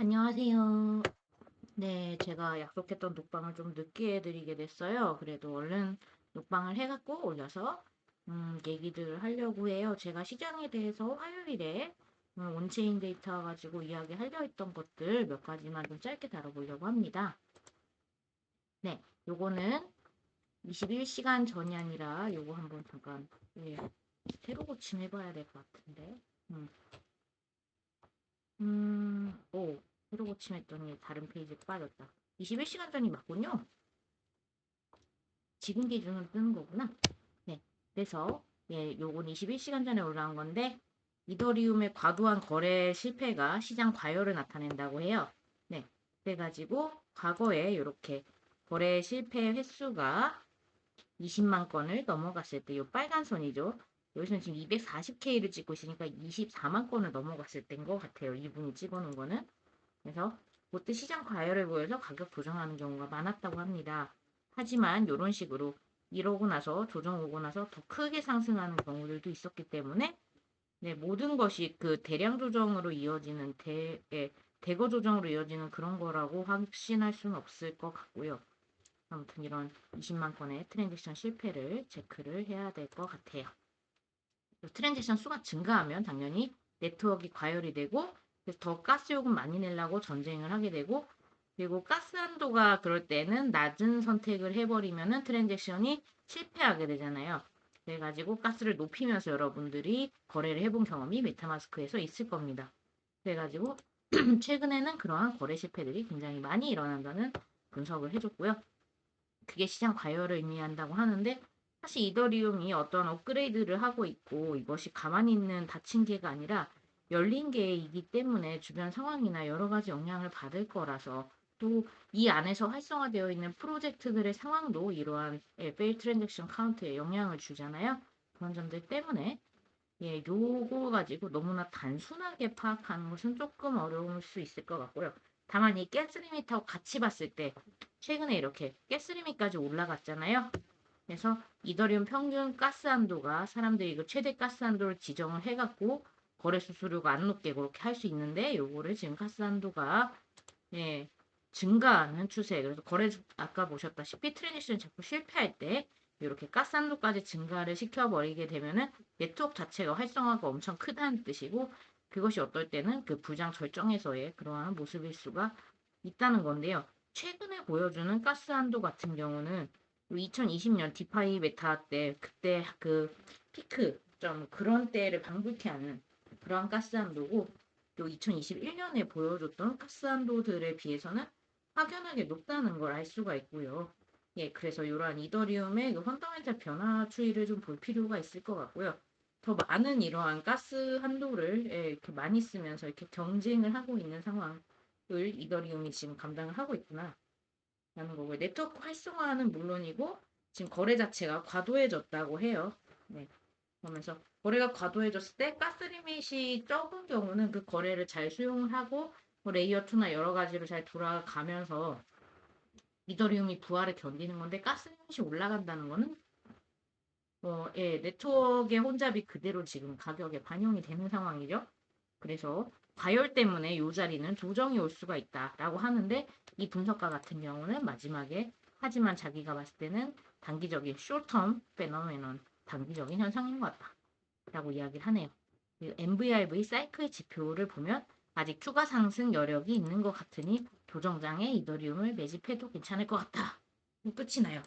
안녕하세요. 네, 제가 약속했던 녹방을 좀 늦게 해드리게 됐어요. 그래도 얼른 녹방을 해갖고 올려서 얘기들을 하려고 해요. 제가 시장에 대해서 화요일에 온체인 데이터 가지고 이야기하려 했던 것들 몇 가지만 좀 짧게 다뤄보려고 합니다. 네, 요거는 21시간 전이 아니라 요거 한번 잠깐 새로 고침해봐야 될 것 같은데. 음, 오, 새로 고침했더니 다른 페이지로 빠졌다. 21시간 전이 맞군요. 지금 기준으로 뜨는 거구나. 네. 그래서 요건 21시간 전에 올라온 건데 이더리움의 과도한 거래 실패가 시장 과열을 나타낸다고 해요. 네. 그래가지고 과거에 이렇게 거래 실패 횟수가 20만 건을 넘어갔을 때 요 빨간 선이죠. 여기서는 지금 240K를 찍고 있으니까 24만 건을 넘어갔을 때인 것 같아요. 이분이 찍어놓은 거는. 그래서 롯데 시장 과열을 보여서 가격 조정하는 경우가 많았다고 합니다. 하지만 이런 식으로 이러고 나서 조정 오고 나서 더 크게 상승하는 경우들도 있었기 때문에 네, 모든 것이 그 대량 조정으로 이어지는 대거 조정으로 이어지는 그런 거라고 확신할 수는 없을 것 같고요. 아무튼 이런 20만 건의 트랜잭션 실패를 체크를 해야 될 것 같아요. 트랜잭션 수가 증가하면 당연히 네트워크가 과열이 되고 그래서 더 가스 요금 많이 내려고 전쟁을 하게 되고 그리고 가스 한도가 그럴 때는 낮은 선택을 해버리면은 트랜잭션이 실패하게 되잖아요. 그래가지고 가스를 높이면서 여러분들이 거래를 해본 경험이 메타마스크에서 있을 겁니다. 그래가지고 최근에는 그러한 거래 실패들이 굉장히 많이 일어난다는 분석을 해줬고요. 그게 시장 과열을 의미한다고 하는데 사실 이더리움이 어떤 업그레이드를 하고 있고 이것이 가만히 있는 닫힌 개가 아니라 열린 개이기 때문에 주변 상황이나 여러 가지 영향을 받을 거라서 또 이 안에서 활성화되어 있는 프로젝트들의 상황도 이러한 페일 트랜잭션 카운트에 영향을 주잖아요. 그런 점들 때문에 요거 가지고 너무나 단순하게 파악하는 것은 조금 어려울 수 있을 것 같고요. 다만 이 가스 리밋하고 같이 봤을 때 최근에 이렇게 가스 리밋까지 올라갔잖아요. 그래서 이더리움 평균 가스 한도가 사람들이 이거 최대 가스 한도를 지정을 해갖고 거래 수수료가 안 높게 그렇게 할 수 있는데 요거를 지금 가스 한도가 예, 증가하는 추세. 그래서 거래 아까 보셨다시피 트랜지션 자꾸 실패할 때 이렇게 가스한도까지 증가를 시켜버리게 되면은 네트워크 자체가 활성화가 엄청 크다는 뜻이고 그것이 어떨 때는 그 부장 절정에서의 그러한 모습일 수가 있다는 건데요. 최근에 보여주는 가스한도 같은 경우는 2020년 디파이 메타 때 그때 그 피크 좀 그런 때를 방불케 하는 그러한 가스한도고 또 2021년에 보여줬던 가스한도들에 비해서는 확연하게 높다는 걸 알 수가 있고요. 그래서 이러한 이더리움의 그 펀더멘탈 변화 추이를 좀 볼 필요가 있을 것 같고요. 더 많은 이러한 가스 한도를 이렇게 많이 쓰면서 이렇게 경쟁을 하고 있는 상황을 이더리움이 지금 감당을 하고 있구나. 라는 거고요. 네트워크 활성화는 물론이고 지금 거래 자체가 과도해졌다고 해요. 네. 그러면서 거래가 과도해졌을 때 가스 리밋이 적은 경우는 그 거래를 잘 수용을 하고 뭐 레이어 2나 여러 가지로 잘 돌아가면서 이더리움이 부하를 견디는 건데 가스 리밋이 올라간다는 거는 네트워크의 혼잡이 그대로 지금 가격에 반영이 되는 상황이죠. 그래서 과열 때문에 이 자리는 조정이 올 수가 있다라고 하는데 이 분석가 같은 경우는 마지막에 하지만 자기가 봤을 때는 단기적인 숏텀 페노메논 단기적인 현상인 것 같다라고 이야기를 하네요. MVRV 사이클 지표를 보면 아직 추가 상승 여력이 있는 것 같으니 조정장에 이더리움을 매집해도 괜찮을 것 같다. 끝이 나요.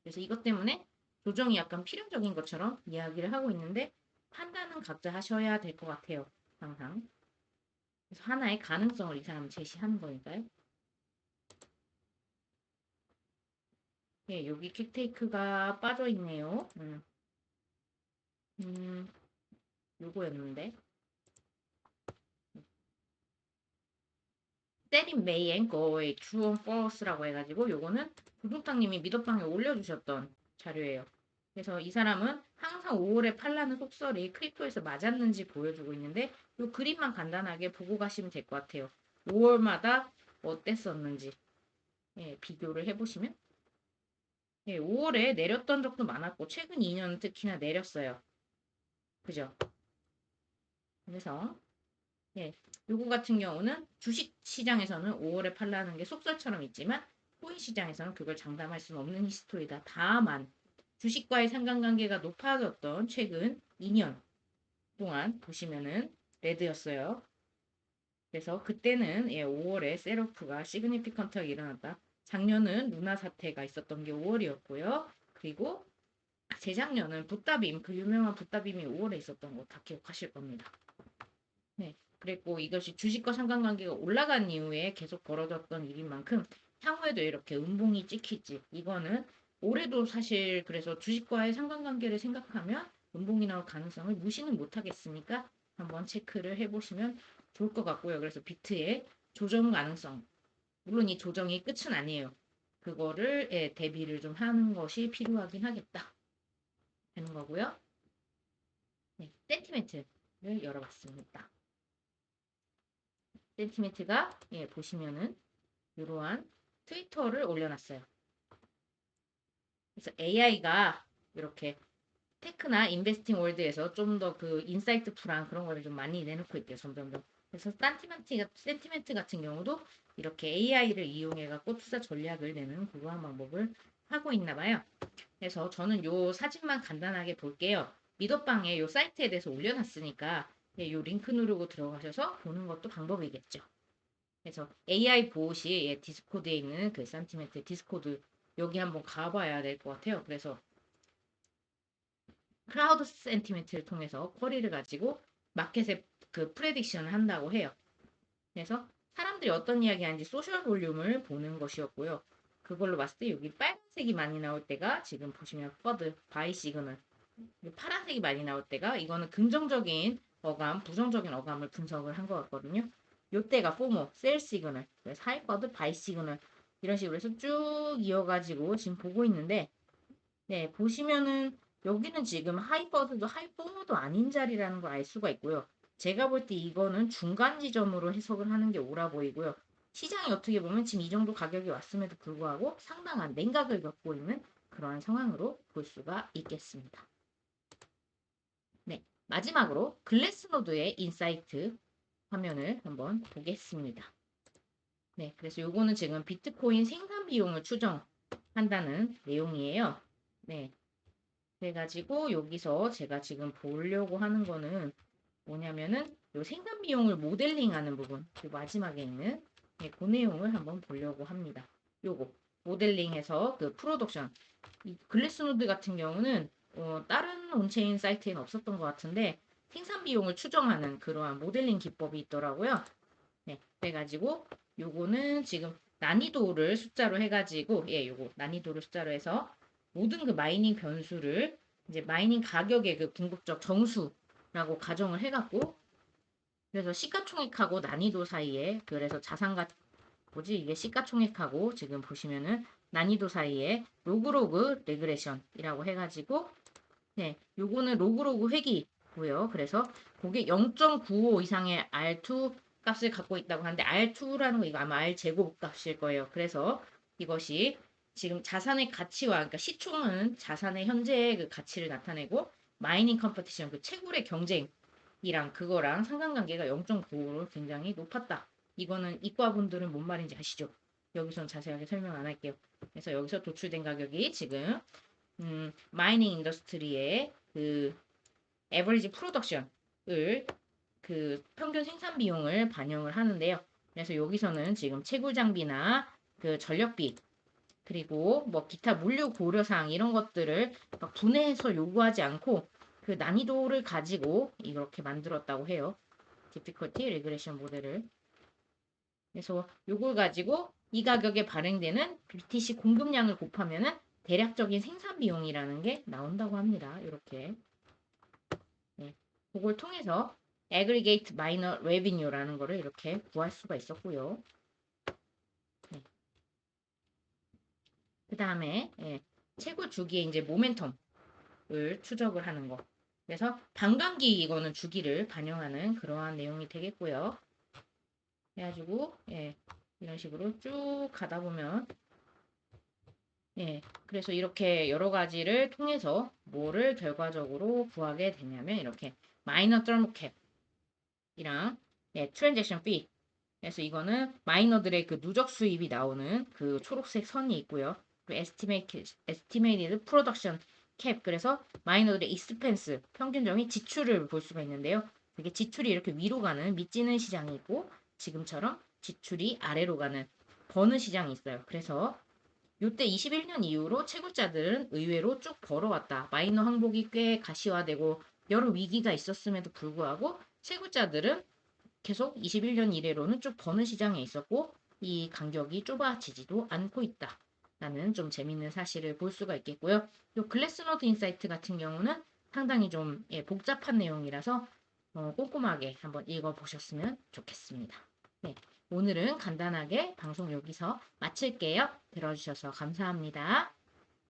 그래서 이것 때문에 조정이 약간 필연적인 것처럼 이야기를 하고 있는데 판단은 각자 하셔야 될 것 같아요. 항상. 그래서 하나의 가능성을 이 사람은 제시하는 거니까요. 여기 킥테이크가 빠져 있네요. 음, 요거였는데. 때린 메이 앵커의 주원 버스라고 해가지고 요거는 구독장님이 미더방에 올려주셨던 자료예요. 그래서 이 사람은 항상 5월에 팔라는 속설이 크립토에서 맞았는지 보여주고 있는데 요 그림만 간단하게 보고 가시면 될 것 같아요. 5월마다 어땠었는지 비교를 해보시면 5월에 내렸던 적도 많았고 최근 2년은 특히나 내렸어요. 그죠? 그래서 예, 요거 같은 경우는 주식 시장에서는 5월에 팔라는 게 속설처럼 있지만 코인 시장에서는 그걸 장담할 수는 없는 히스토리다. 다만 주식과의 상관관계가 높아졌던 최근 2년 동안 보시면은 레드였어요. 그래서 그때는 5월에 셀오프가 시그니피컨트하게 일어났다. 작년은 루나 사태가 있었던 게 5월이었고요. 그리고 재작년은 붓다빔, 그 유명한 붓다빔이 5월에 있었던 거 다 기억하실 겁니다. 네. 그랬고 이것이 주식과 상관관계가 올라간 이후에 계속 벌어졌던 일인 만큼 향후에도 이렇게 음봉이 찍힐지 이거는 올해도 사실 그래서 주식과의 상관관계를 생각하면 음봉이 나올 가능성을 무시는 못하겠으니까 한번 체크를 해보시면 좋을 것 같고요. 그래서 비트의 조정 가능성 물론 이 조정이 끝은 아니에요. 그거를 대비를 좀 하는 것이 필요하긴 하겠다 하는 거고요. 네, 센티멘트를 열어봤습니다. 센티멘트가 보시면은 이러한 트위터를 올려놨어요. 그래서 AI가 이렇게 테크나 인베스팅 월드에서 좀 더 그 인사이트풀한 그런 거를 좀 많이 내놓고 있대요. 점점점. 그래서 센티멘트 같은 경우도 이렇게 AI를 이용해갖고 투자 전략을 내는 그러한 방법을 하고 있나 봐요. 그래서 저는 요 사진만 간단하게 볼게요. 미더방에 요 사이트에 대해서 올려놨으니까 요 링크 누르고 들어가셔서 보는 것도 방법이겠죠. 그래서 AI 보호시 디스코드에 있는 그 센티멘트 디스코드 여기 한번 가봐야 될 것 같아요. 그래서 크라우드 센티멘트를 통해서 쿼리를 가지고 마켓에 그 프레딕션을 한다고 해요. 그래서 사람들이 어떤 이야기 하는지 소셜 볼륨을 보는 것이었고요. 그걸로 봤을 때 여기 빨간색이 많이 나올 때가 지금 보시면 퍼드, 바이 시그널 파란색이 많이 나올 때가 이거는 긍정적인 어감, 부정적인 어감을 분석을 한 것 같거든요. 요때가 포모, 셀 시그널, 하이퍼드, 바이 시그널 이런 식으로 해서 쭉 이어가지고 지금 보고 있는데 네, 보시면은 여기는 지금 하이퍼드도 하이포모도 아닌 자리라는 걸 알 수가 있고요. 제가 볼 때 이거는 중간 지점으로 해석을 하는 게 옳아 보이고요. 시장이 어떻게 보면 지금 이 정도 가격이 왔음에도 불구하고 상당한 냉각을 겪고 있는 그러한 상황으로 볼 수가 있겠습니다. 네, 마지막으로 글래스노드의 인사이트 화면을 한번 보겠습니다. 네, 그래서 요거는 지금 비트코인 생산 비용을 추정한다는 내용이에요. 네, 그래가지고 여기서 제가 지금 보려고 하는 거는 뭐냐면은 요 생산 비용을 모델링하는 부분, 그 마지막에 있는 그 내용을 한번 보려고 합니다. 요거 모델링해서 그 프로덕션 이 글래스노드 같은 경우는 다른 온체인 사이트에는 없었던 것 같은데 생산 비용을 추정하는 그러한 모델링 기법이 있더라고요. 네, 그래가지고 요거는 지금 난이도를 숫자로 해가지고 요거 난이도를 숫자로 해서 모든 그 마이닝 변수를 이제 마이닝 가격의 그 궁극적 정수라고 가정을 해갖고 그래서 시가총액하고 난이도 사이에 그래서 자산가 뭐지 이게 시가총액하고 지금 보시면은 난이도 사이에 로그로그 레그레션이라고 해가지고 네 요거는 로그로그 획이고요. 그래서 그게 0.95 이상의 R2 값을 갖고 있다고 하는데 R2라는 거 이거 아마 R 제곱 값일 거예요. 그래서 이것이 지금 자산의 가치와 그러니까 시총은 자산의 현재의 그 가치를 나타내고 마이닝 컴퍼티션 그 채굴의 경쟁이랑 그거랑 상관관계가 0.95로 굉장히 높았다. 이거는 이과분들은 뭔 말인지 아시죠? 여기선 자세하게 설명 안 할게요. 그래서 여기서 도출된 가격이 지금 마이닝 인더스트리의 그 에버리지 프로덕션을 그 평균 생산 비용을 반영을 하는데요. 그래서 여기서는 지금 채굴 장비나 그 전력비 그리고 뭐 기타 물류 고려사항 이런 것들을 막 분해해서 요구하지 않고 그 난이도를 가지고 이렇게 만들었다고 해요. difficulty regression 모델을. 그래서 요걸 가지고 이 가격에 발행되는 BTC 공급량을 곱하면은 대략적인 생산 비용이라는 게 나온다고 합니다. 이렇게. 네. 그걸 통해서 aggregate minor revenue라는 거를 이렇게 구할 수가 있었고요. 네. 그 다음에 채굴 주기의 이제 모멘텀을 추적을 하는 거. 그래서 반감기 이거는 주기를 반영하는 그러한 내용이 되겠고요. 해가지고 이런 식으로 쭉 가다 보면 그래서 이렇게 여러 가지를 통해서 뭐를 결과적으로 구하게 되냐면 이렇게 마이너 썰무 캡이랑 예, 트랜잭션 피. 그래서 이거는 마이너들의 그 누적 수입이 나오는 그 초록색 선이 있고요. 그 에스티메이티드 프로덕션 캡. 그래서 마이너들의 익스펜스 평균적인 지출을 볼 수가 있는데요. 이게 지출이 이렇게 위로 가는 밑지는 시장이 있고 지금처럼 지출이 아래로 가는 버는 시장이 있어요. 그래서 요때 21년 이후로 채굴자들은 의외로 쭉 벌어왔다. 마이너 항복이 꽤 가시화되고 여러 위기가 있었음에도 불구하고 채굴자들은 계속 21년 이래로는 쭉 버는 시장에 있었고 이 간격이 좁아지지도 않고 있다. 라는 좀 재밌는 사실을 볼 수가 있겠고요. 요 글래스노드 인사이트 같은 경우는 상당히 좀 복잡한 내용이라서 꼼꼼하게 한번 읽어보셨으면 좋겠습니다. 네, 오늘은 간단하게 방송 여기서 마칠게요. 들어주셔서 감사합니다.